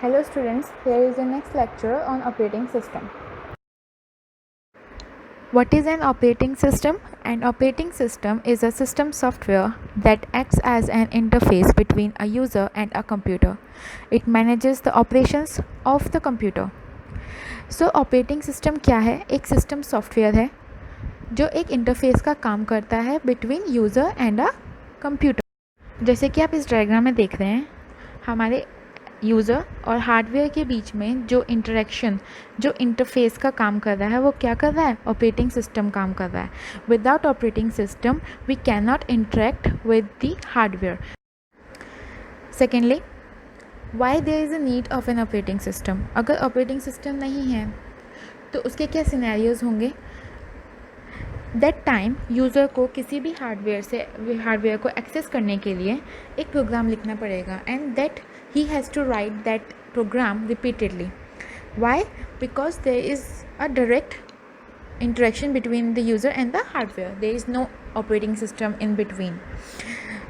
Hello students, here is the next lecture on operating system. What is an operating system? An operating system is a system software that acts as an interface between a user and a computer. It manages the operations of the computer. So operating system क्या है? एक system software है जो एक interface का काम करता है between user and a computer. जैसे कि आप इस डायग्राम में देख रहे हैं, हमारे यूज़र और हार्डवेयर के बीच में जो इंटरेक्शन, जो इंटरफेस का काम कर रहा है, वो क्या कर रहा है? ऑपरेटिंग सिस्टम काम कर रहा है. Without operating system we can not interact with the hardware. Secondly, why there is a need of an operating system. अगर ऑपरेटिंग सिस्टम नहीं है तो उसके क्या सिनेरियोज होंगे? दैट टाइम यूज़र को किसी भी हार्डवेयर को एक्सेस करने के लिए एक प्रोग्राम लिखना पड़ेगा and that he has to write that program repeatedly. Why? Because there is a direct interaction between the user and the hardware. There is no operating system in between.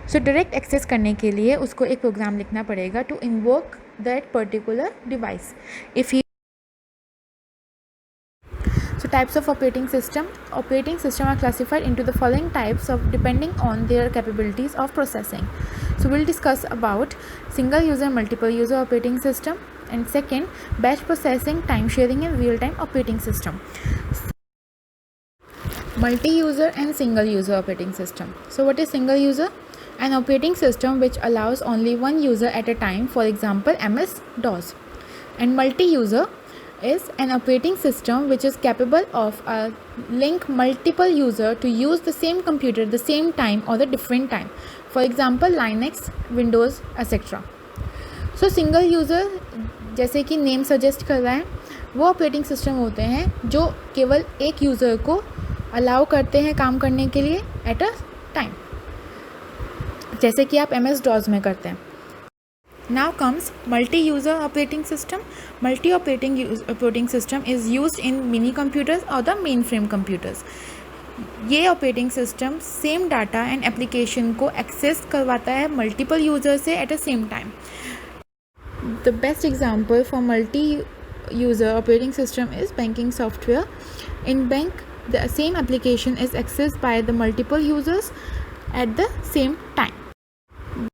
So direct access करने के लिए उसको एक programme लिखना पड़ेगा to invoke that particular device. So types of operating system. Operating system are classified into the following types of depending on their capabilities of processing. So we'll discuss about single user, multiple user operating system, and second, batch processing, time sharing and real time operating system. Multi-user and single user operating system. So what is single user? An operating system which allows only one user at a time, for example MS-DOS. And multi-user is an operating system which is capable of link multiple user to use the same computer at the same time or the different time, for example Linux, Windows, etc. So single user, जैसे कि name suggest कर रहा है, वो operating system होते हैं जो केवल एक यूज़र को अलाउ करते हैं काम करने के लिए एट अ टाइम, जैसे कि आप MS-DOS में करते हैं. Now comes multi-user operating system. Operating system is used in mini computers or the mainframe computers. ये operating system same data and application को एक्सेस करवाता है मल्टीपल यूज़र से at a same time. The best example for multi user operating system is banking software. In bank the same application is accessed by the multiple users at the same time.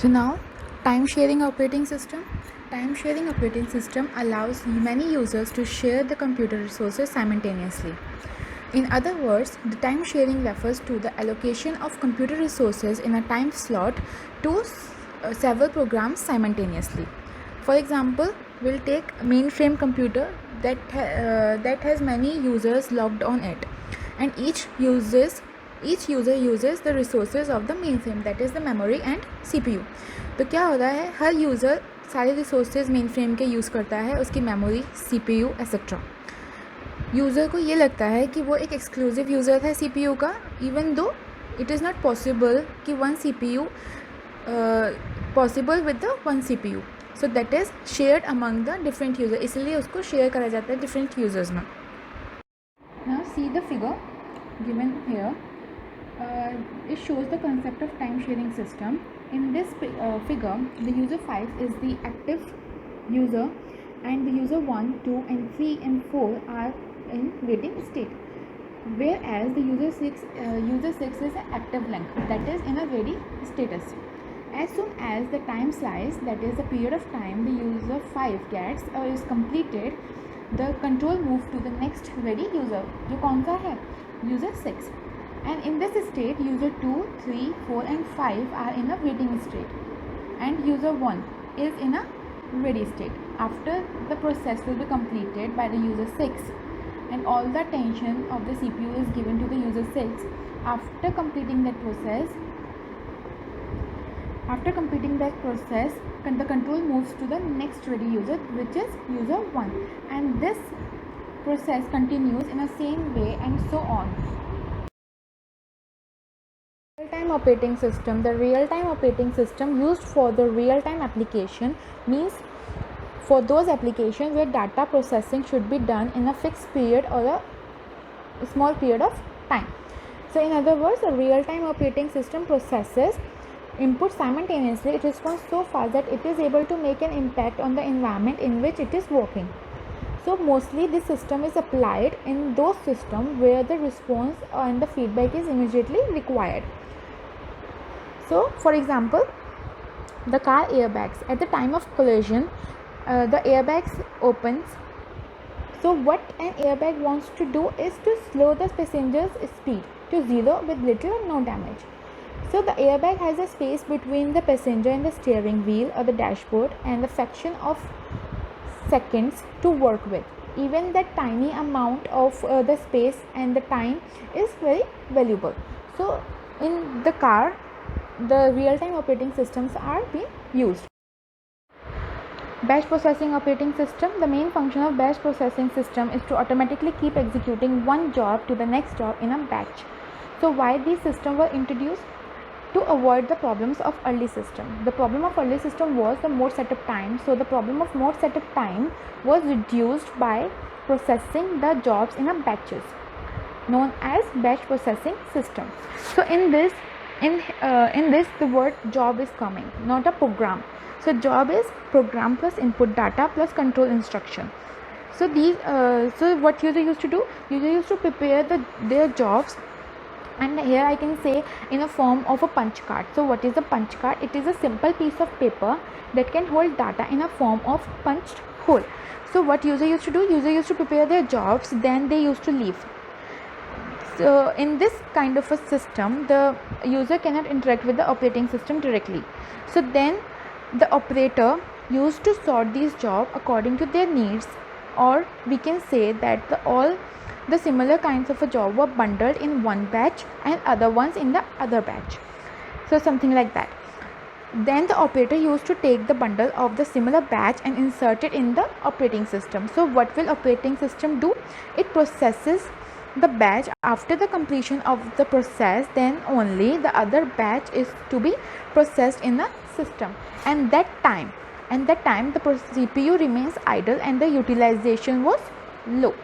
So now time sharing operating system. Time sharing operating system allows many users to share the computer resources simultaneously. In other words, the time sharing refers to the allocation of computer resources in a time slot to several programs simultaneously. For example, we'll take a mainframe computer that has many users logged on it, and each user uses the resources of the mainframe, that is the memory and CPU. तो क्या हो रहा है, हर user सारे resources main frame के use करता है, उसकी मेमोरी, CPU एक्सेट्रा. यूज़र को ये लगता है कि वो एक एक्सक्लूसिव यूज़र है CPU का, even though it is not possible कि one CPU possible with the one CPU. So that is shared among the different user, इसलिए उसको शेयर करा जाता है डिफरेंट यूज़र्स में. Now see the figure given here. It shows the concept of time sharing system. In this figure, the user 5 is the active user and the user 1, 2 and 3 and 4 are in waiting state, whereas the user 6 is an active link, that is in a ready status. As soon as the time slice, that is the period of time the user 5 gets or is completed, the control moves to the next ready user, जो कौन सा है? User 6. And in this state, user 2, 3, 4 and 5 are in a waiting state and user 1 is in a ready state. After the process will be completed by the user 6 and all the attention of the CPU is given to the user 6. After completing that process, the control moves to the next ready user, which is user 1, and this process continues in the same way and so on. Real-time operating system. The real-time operating system used for the real-time application means for those applications where data processing should be done in a fixed period or a small period of time. So in other words, a real-time operating system processes input simultaneously, it responds so fast that it is able to make an impact on the environment in which it is working. So mostly this system is applied in those systems where the response and the feedback is immediately required. So for example, the car airbags, at the time of collision, the airbags opens. So what an airbag wants to do is to slow the passenger's speed to zero with little or no damage. So the airbag has a space between the passenger and the steering wheel or the dashboard, and the fraction of seconds to work with. Even that tiny amount of the space and the time is very valuable. So in the car, the real-time operating systems are being used. Batch processing operating system. The main function of batch processing system is to automatically keep executing one job to the next job in a batch. So why these systems were introduced? To avoid the problems of early system. The problem of early system was the mode setup time. So the problem of mode setup time was reduced by processing the jobs in a batches, known as batch processing system. So in this the word job is coming, not a program. So job is program plus input data plus control instruction. So these so what user used to do, user used to prepare their jobs, and here I can say in a form of a punch card. So what is a punch card? It is a simple piece of paper that can hold data in a form of punched hole. So what user used to do, user used to prepare their jobs, then they used to leave. So in this kind of a system, the user cannot interact with the operating system directly. So then the operator used to sort these jobs according to their needs, or we can say that all the similar kinds of a job were bundled in one batch and other ones in the other batch. So something like that. Then the operator used to take the bundle of the similar batch and insert it in the operating system. So what will operating system do? It processes the batch. After the completion of the process, then only the other batch is to be processed in the system, and that time the CPU remains idle and the utilization was low.